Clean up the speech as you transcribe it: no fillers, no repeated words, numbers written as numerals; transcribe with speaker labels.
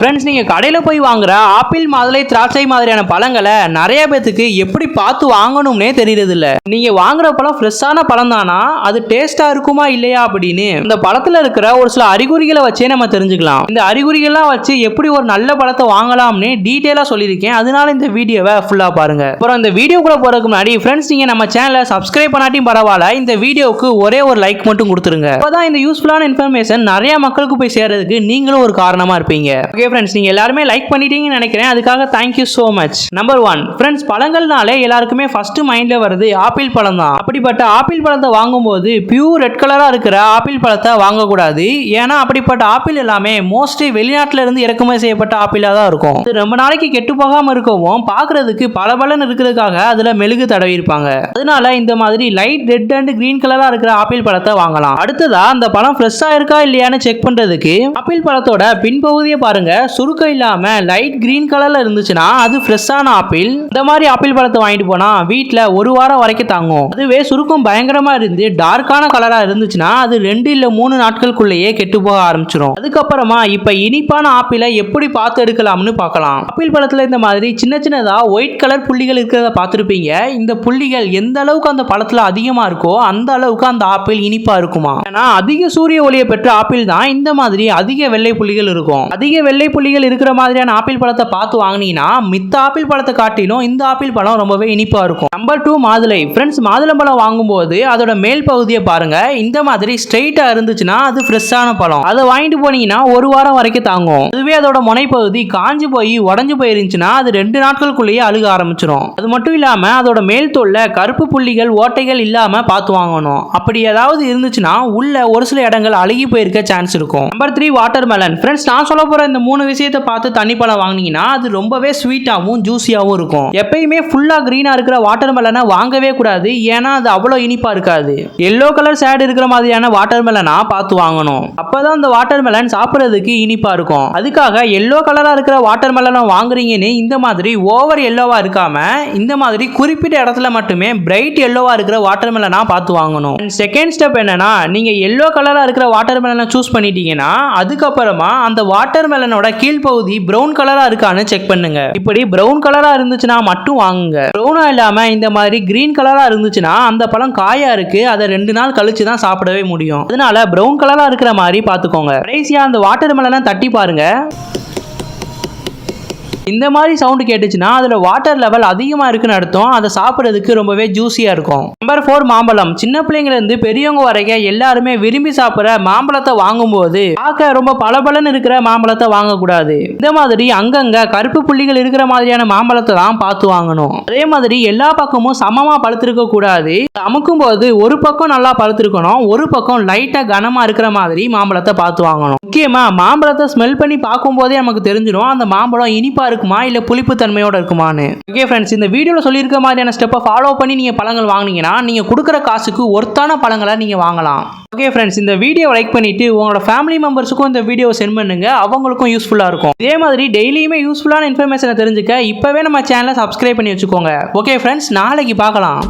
Speaker 1: Friends, நீங்கள் கடையில் போய் வாங்குற ஆப்பிள், மாதுளை, திராட்சை மாதிரியான பழங்களை நிறைய பேத்துக்கு எப்படி பார்த்து வாங்கணும்னே தெரியறதில்ல. நீங்கள் வாங்குற பழம் ஃப்ரெஷ்ஷான பழம் தானா, அது டேஸ்ட்டாக இருக்குமா இல்லையா அப்படின்னு இந்த பழத்தில் இருக்கிற ஒரு சில அறிகுறிகளை வச்சே நம்ம தெரிஞ்சுக்கலாம். இந்த அறிகுறிகள்லாம் வச்சு எப்படி ஒரு நல்ல பழத்தை வாங்கலாம்னு டீட்டெயிலாக சொல்லியிருக்கேன். அதனால இந்த வீடியோவை ஃபுல்லாக பாருங்க. அப்புறம் இந்த வீடியோக்குள்ள போறதுக்கு முன்னாடி ஃப்ரெண்ட்ஸ், நீங்கள் நம்ம சேனலை சப்ஸ்கிரைப் பண்ணாட்டியும் பரவாயில்ல, இந்த வீடியோவுக்கு ஒரே ஒரு லைக் மட்டும் கொடுத்துருங்க. அப்பதான் இந்த யூஸ்ஃபுல்லான இன்ஃபர்மேஷன் நிறைய மக்களுக்கு போய் சேர்றதுக்கு நீங்களும் ஒரு காரணமா இருப்பீங்க. ஓகே ஃப்ரெண்ட்ஸ், நீங்க எல்லாருமே லைக் பண்ணிட்டீங்கன்னு நினைக்கிறேன். அதுக்காக thank you so much. Number 1 friends, பழங்கள்னாலே எல்லாருக்குமே ஃபர்ஸ்ட் மைண்ட்ல வருது ஆப்பிள் பழம் தான். அப்படிப்பட்ட ஆப்பிள் பழத்தை வாங்கும்போது பியூர் ரெட் கலரா இருக்கிற ஆப்பிள் பழத்தை வாங்கக்கூடாது. ஏன்னா அப்படிப்பட்ட ஆப்பிள் எல்லாமே மோஸ்ட்லி வெளிநாட்டுல இருந்து இறக்குமதி செய்யப்பட்ட ஆப்பிளா தான் இருக்கும். இது ரொம்ப நாளைக்கு கெட்டு போகாம இருக்கவும் பார்க்கறதுக்கு பளபளன்னு இருக்கிறதுக்காக அதுல மெழுகு தடவி இருப்பாங்க. அதனால இந்த மாதிரி லைட் ரெட் அண்ட் கிரீன் கலரா இருக்கிற ஆப்பிள் பழத்தை வாங்கலாம். அடுத்ததா அந்த பழம் ஃப்ரெஷ்ஷா இருக்கா இல்லையான்னு செக் பண்றதுக்கு ஆப்பிள் பழத்தோட பின்பகுதியை பாருங்க. சுருக்கம் இல்லாம லைட் கிரீன் கலர்ல இருந்துச்சுன்னா அது ஃப்ரெஷ்ஷான ஆப்பிள். இந்த மாதிரி ஆப்பிள் பழத்தை வாங்கிட்டு போனா வீட்ல ஒரு வாரம் வரைக்கும் தாங்கும். அதுவே சுருக்கம் பயங்கரமா இருந்து டார்க்கான கலரா இருந்துச்சுன்னா அது 2 இல்ல 3 நாட்களுக்குள்ளேயே கெட்டு போக ஆரம்பிச்சிடும். அதுக்கப்புறமா இப்ப இனிப்பான ஆப்பிளை எப்படி பார்த்து எடுக்கலாம்னு பார்க்கலாம். ஆப்பிள் பழத்துல இந்த மாதிரி சின்ன சின்னதா ஒயிட் கலர் புள்ளிகள் இருக்கிறத பார்த்திருப்பீங்க. இந்த புள்ளிகள் எந்த அளவுக்கு அந்த பழத்துல அதிகமா இருக்கோ அந்த அளவுக்கு அந்த ஆப்பிள் இனிப்பா இருக்குமா. ஏன்னா அதிக சூரிய ஒளியை பெற்ற ஆப்பிள் தான் இந்த மாதிரி அதிக வெள்ளை புள்ளிகள் இருக்கும். அதிக வெள்ளை புள்ளிகள் இருக்கிற மாதிரியான ஆப்பிள் பழத்தை பார்த்து வாங்கினீங்கன்னா மித்த ஆப்பிள் பழத்தை காட்டிலும் இந்த ஆப்பிள் பழம் ரொம்பவே இனிப்பா இருக்கும். நம்பர் 2 மாதுளை. ஃப்ரெண்ட்ஸ், மாதுளம்பழம் வாங்கும்போது அதோட மேல் பகுதியை பாருங்க. இந்த மாதிரி ஸ்ட்ரெயிட்டா இருந்துச்சுன்னா அது ஃப்ரெஷ்ஷான பழம். அதை வாங்கிட்டு போனீங்கன்னா ஒரு வாரம் வரைக்கும் தாங்கும். அதுவே அதோட முனைப்பகுதி காஞ்சு போய் உடஞ்சு போயிருந்துச்சுன்னா அது 2 நாட்களுக்குள்ளேயே அழுக ஆரம்பிச்சிடும். அது மட்டும் இல்லாம அதோட மேல் தோல்ல கருப்பு புள்ளிகள் ஓட்டைகள் இல்லாம பார்த்து வாங்கணும். அப்படி ஏதாவது இருந்துச்சுன்னா உள்ள ஒரு சில இடங்கள் அழுகி போயிருக்க சான்ஸ் இருக்கும். Number 3 water melon. ஃப்ரெண்ட்ஸ், நான் சொல்ல போற இந்த 3 விஷயத்தை பார்த்து தண்ணி பழம் வாங்கினீங்கன்னா அது ரொம்பவே ஸ்வீட்டாகவும் ஜூஸியாகவும் இருக்கும். எப்பயுமே ஃபுல்லா கிரீனா இருக்கிற வாட்டர் மெலனை வாங்கவே கூடாது. ஏன்னா அது அவ்வளவு இனிப்பா இருக்காது. எல்லோ கலர் ஷேட் இருக்கிற மாதிரியான வாட்டர் மெலனா பார்த்து வாங்கணும். அப்பதான் அந்த வாட்டர் மெலன் சாப்பிட்றதுக்கு இனிப்பா இருக்கும். அதுக்காக எல்லோ கலரா இருக்கிற வாட்டர் மெலனை வாங்குறீங்கன்னு இந்த மாதிரி ஓவர் எல்லோவா இருக்காம இந்த மாதிரி குறிப்பிட்ட இடத்துல மட்டுமே பிரைட் எல்லோவா இருக்கிற வாட்டர் மெலனா பார்த்து வாங்கணும். செகண்ட் ஸ்டெப் என்னன்னா, நீங்க எல்லோ கலரா இருக்கிற வாட்டர் மெலனை சூஸ் பண்ணிட்டீங்கன்னா அதுக்கப்புறமா அந்த வாட்டர் மெலனோட கீழ்பகுதி பிரவுன் கலரா இருக்கான்னு செக் பண்ணுங்க. இப்படி பிரவுன் கலரா இருந்துச்சுன்னா மட்டும் வாங்குங்க. பிரவுனா இல்லாம இந்த மாதிரி கிரீன் கலரா இருந்துச்சுன்னா அந்த பழம் காயா இருக்கு, அதை 2 நாள் கழிச்சு தான் சாப்பிடவே முடியும். அதனால பிரவுன் கலரா இருக்கிற மாதிரி பாத்துக்கோங்க. கடைசியா அந்த வாட்டர் மெலனை தட்டி பாருங்க. இந்த மாதிரி சவுண்ட் கேட்டுச்சுன்னா அதுல வாட்டர் லெவல் அதிகமா இருக்குன்னு அர்த்தம். அதை சாப்பிட்றதுக்கு ரொம்பவே ஜூஸியா இருக்கும். நம்பர் 4 மாம்பழம். சின்ன பிள்ளைங்கள இருந்து பெரியவங்க வரைக்கும் எல்லாருமே விரும்பி சாப்பிட்ற மாம்பழத்தை வாங்கும்போது பார்க்க ரொம்ப பளபளன்னு இருக்கிற மாம்பழத்தை வாங்கக்கூடாது. இந்த மாதிரி அங்கங்க கருப்பு புள்ளிகள் இருக்கிற மாதிரியான மாம்பழத்தை தான் பார்த்து வாங்கணும். அதே மாதிரி எல்லா பக்கமும் சமமா பழுத்திருக்க கூடாது. அமுக்கும் போது ஒரு பக்கம் நல்லா பழுத்திருக்கணும், ஒரு பக்கம் லைட்டா கனமா இருக்கிற மாதிரி மாம்பழத்தை பார்த்து வாங்கணும். முக்கியமா மாம்பழத்தை ஸ்மெல் பண்ணி பார்க்கும் போதே நமக்கு தெரிஞ்சிடும் அந்த மாம்பழம் இனிப்பா இருக்குமா இல்ல புளிப்பு தன்மையோட இருக்குமான்னு. ஓகே ஃப்ரெண்ட்ஸ், இந்த வீடியோல சொல்லியிருக்க மாதிரியான ஸ்டெப்பை ஃபாலோ பண்ணி நீங்க பழங்கள் வாங்குனீங்கன்னா நீங்க கொடுக்குற காசுக்கு ஒர்த்தான பழங்களை நீங்க வாங்கலாம். ஓகே ஃப்ரெண்ட்ஸ், இந்த வீடியோவை லைக் பண்ணிட்டு உங்களோட ஃபேமிலி மெம்பர்ஸுக்கும் இந்த வீடியோவை சென்ட் பண்ணுங்க. அவங்களுக்கும் யூஸ்ஃபுல்லா இருக்கும். இதே மாதிரி டெய்லியுமே யூஸ்ஃபுல்லான இன்ஃபர்மேஷனை தெரிஞ்சுக்க இப்பவே நம்ம சேனலை சப்ஸ்கிரைப் பண்ணி வச்சுக்கோங்க. ஓகே ஃப்ரெண்ட்ஸ், நாளைக்கு பார்க்கலாம்.